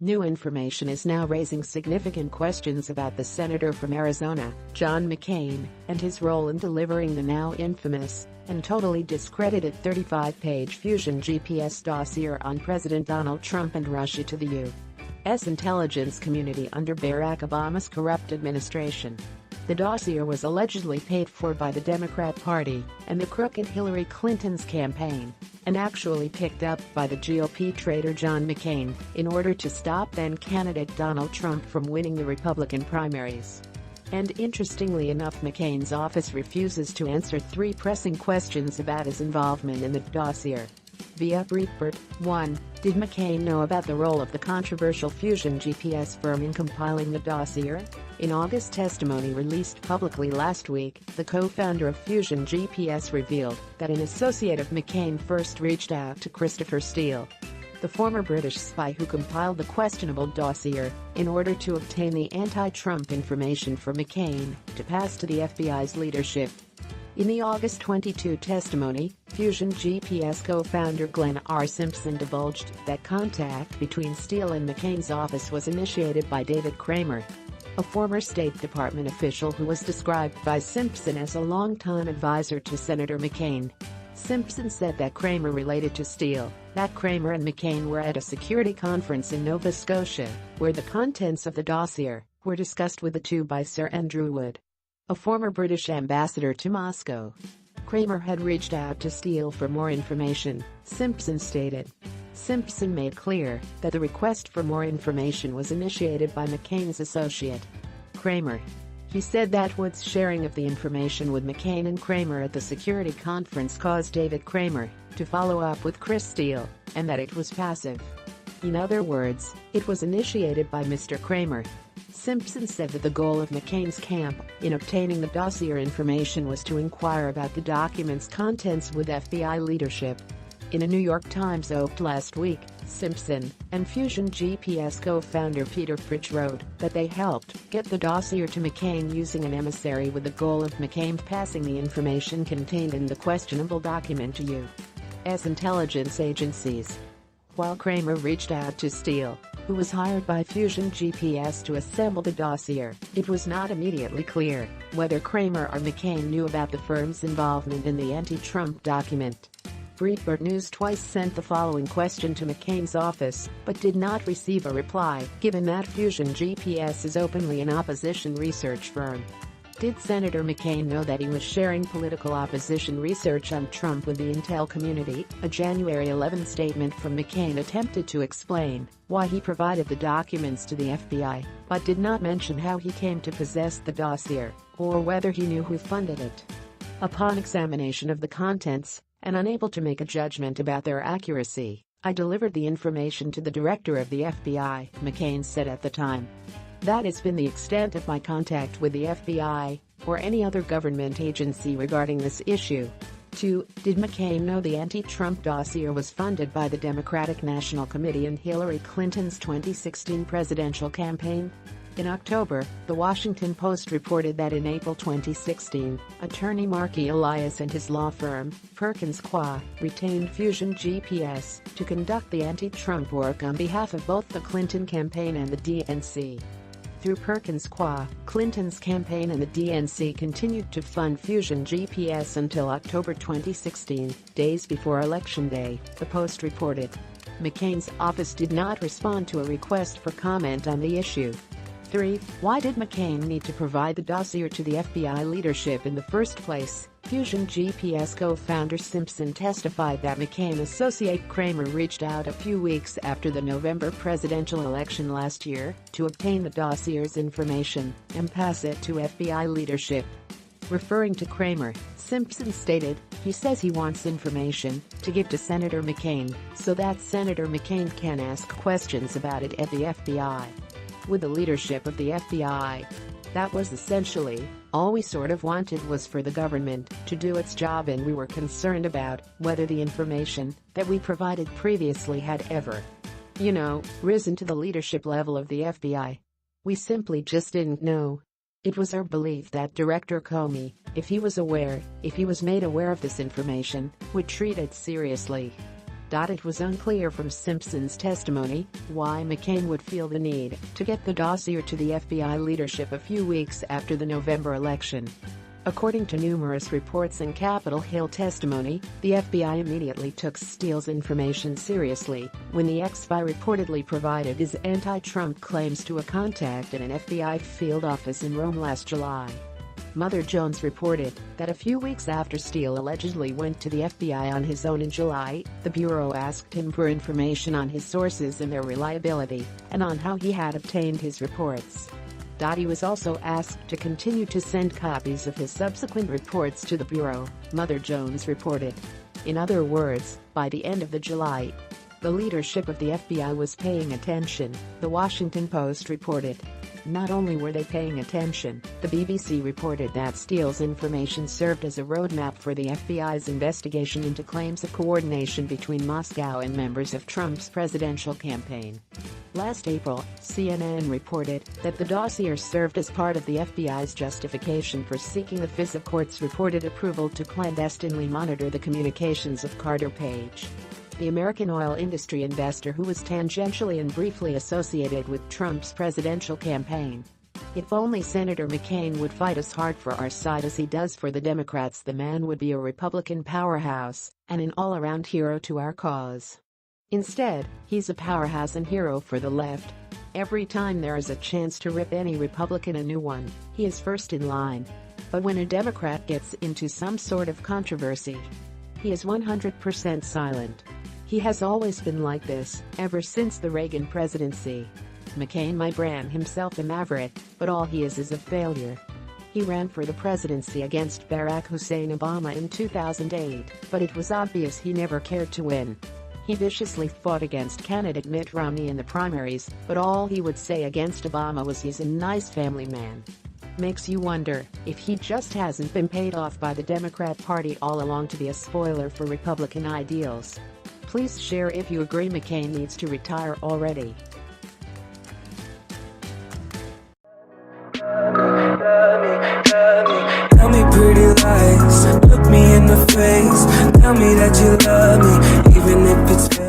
New information is now raising significant questions about the senator from Arizona, John McCain, and his role in delivering the now infamous and totally discredited 35-page Fusion GPS dossier on President Donald Trump and Russia to the U.S. intelligence community under Barack Obama's corrupt administration. The dossier was allegedly paid for by the Democrat Party and the crooked Hillary Clinton's campaign, and actually picked up by the GOP traitor John McCain in order to stop then-candidate Donald Trump from winning the Republican primaries. And interestingly enough, McCain's office refuses to answer three pressing questions about his involvement in the dossier. Via Breitbart. 1. Did McCain know about the role of the controversial Fusion GPS firm in compiling the dossier? In August testimony released publicly last week, the co-founder of Fusion GPS revealed that an associate of McCain first reached out to Christopher Steele, the former British spy who compiled the questionable dossier, in order to obtain the anti-Trump information for McCain to pass to the FBI's leadership. In the August 22 testimony, Fusion GPS co-founder Glenn R. Simpson divulged that contact between Steele and McCain's office was initiated by David Kramer, a former State Department official who was described by Simpson as a longtime advisor to Senator McCain. Simpson said that Kramer related to Steele that Kramer and McCain were at a security conference in Nova Scotia, where the contents of the dossier were discussed with the two by Sir Andrew Wood, a former British ambassador to Moscow. Kramer had reached out to Steele for more information, Simpson stated. Simpson made clear that the request for more information was initiated by McCain's associate, Kramer. He said that Wood's sharing of the information with McCain and Kramer at the security conference caused David Kramer to follow up with Chris Steele, and that it was passive. In other words, it was initiated by Mr. Kramer. Simpson said that the goal of McCain's camp in obtaining the dossier information was to inquire about the document's contents with FBI leadership. In a New York Times op last week, Simpson and Fusion GPS co-founder Peter Fritsch wrote that they helped get the dossier to McCain using an emissary with the goal of McCain passing the information contained in the questionable document to U.S. intelligence agencies. While Kramer reached out to Steele, who was hired by Fusion GPS to assemble the dossier, it was not immediately clear whether Kramer or McCain knew about the firm's involvement in the anti-Trump document. Breitbart News twice sent the following question to McCain's office, but did not receive a reply, given that Fusion GPS is openly an opposition research firm. Did Senator McCain know that he was sharing political opposition research on Trump with the intel community? A January 11 statement from McCain attempted to explain why he provided the documents to the FBI, but did not mention how he came to possess the dossier, or whether he knew who funded it. Upon examination of the contents, and unable to make a judgment about their accuracy, I delivered the information to the director of the FBI, McCain said at the time. That has been the extent of my contact with the FBI, or any other government agency regarding this issue. 2. Did McCain know the anti-Trump dossier was funded by the Democratic National Committee in Hillary Clinton's 2016 presidential campaign? In October, The Washington Post reported that in April 2016, attorney Marky Elias and his law firm, Perkins Coie, retained Fusion GPS to conduct the anti-Trump work on behalf of both the Clinton campaign and the DNC. Through Perkins Coie, Clinton's campaign and the DNC continued to fund Fusion GPS until October 2016, days before Election Day, the Post reported. McCain's office did not respond to a request for comment on the issue. 3. Why did McCain need to provide the dossier to the FBI leadership in the first place? Fusion GPS co-founder Simpson testified that McCain associate Kramer reached out a few weeks after the November presidential election last year to obtain the dossier's information and pass it to FBI leadership. Referring to Kramer, Simpson stated, he says he wants information to give to Senator McCain so that Senator McCain can ask questions about it at the FBI. With the leadership of the FBI, that was essentially all we sort of wanted, was for the government to do its job, and we were concerned about whether the information that we provided previously had ever, risen to the leadership level of the FBI. We simply just didn't know. It was our belief that Director Comey, if he was made aware of this information, would treat it seriously. It was unclear from Simpson's testimony why McCain would feel the need to get the dossier to the FBI leadership a few weeks after the November election. According to numerous reports and Capitol Hill testimony, the FBI immediately took Steele's information seriously when the ex-spy reportedly provided his anti-Trump claims to a contact at an FBI field office in Rome last July. Mother Jones reported that a few weeks after Steele allegedly went to the FBI on his own in July, the Bureau asked him for information on his sources and their reliability, and on how he had obtained his reports. He was also asked to continue to send copies of his subsequent reports to the Bureau, Mother Jones reported. In other words, by the end of July, the leadership of the FBI was paying attention, The Washington Post reported. Not only were they paying attention, the BBC reported that Steele's information served as a roadmap for the FBI's investigation into claims of coordination between Moscow and members of Trump's presidential campaign. Last April, CNN reported that the dossier served as part of the FBI's justification for seeking the FISA court's reported approval to clandestinely monitor the communications of Carter Page, the American oil industry investor who was tangentially and briefly associated with Trump's presidential campaign. If only Senator McCain would fight as hard for our side as he does for the Democrats, the man would be a Republican powerhouse and an all-around hero to our cause. Instead, he's a powerhouse and hero for the left. Every time there is a chance to rip any Republican a new one, he is first in line. But when a Democrat gets into some sort of controversy, he is 100% silent. He has always been like this, ever since the Reagan presidency. McCain might brand himself a maverick, but all he is a failure. He ran for the presidency against Barack Hussein Obama in 2008, but it was obvious he never cared to win. He viciously fought against candidate Mitt Romney in the primaries, but all he would say against Obama was he's a nice family man. Makes you wonder if he just hasn't been paid off by the Democrat Party all along to be a spoiler for Republican ideals. Please share if you agree McCain needs to retire already. Tell me pretty lies, look me in the face, tell me that you love me, even if it's fake.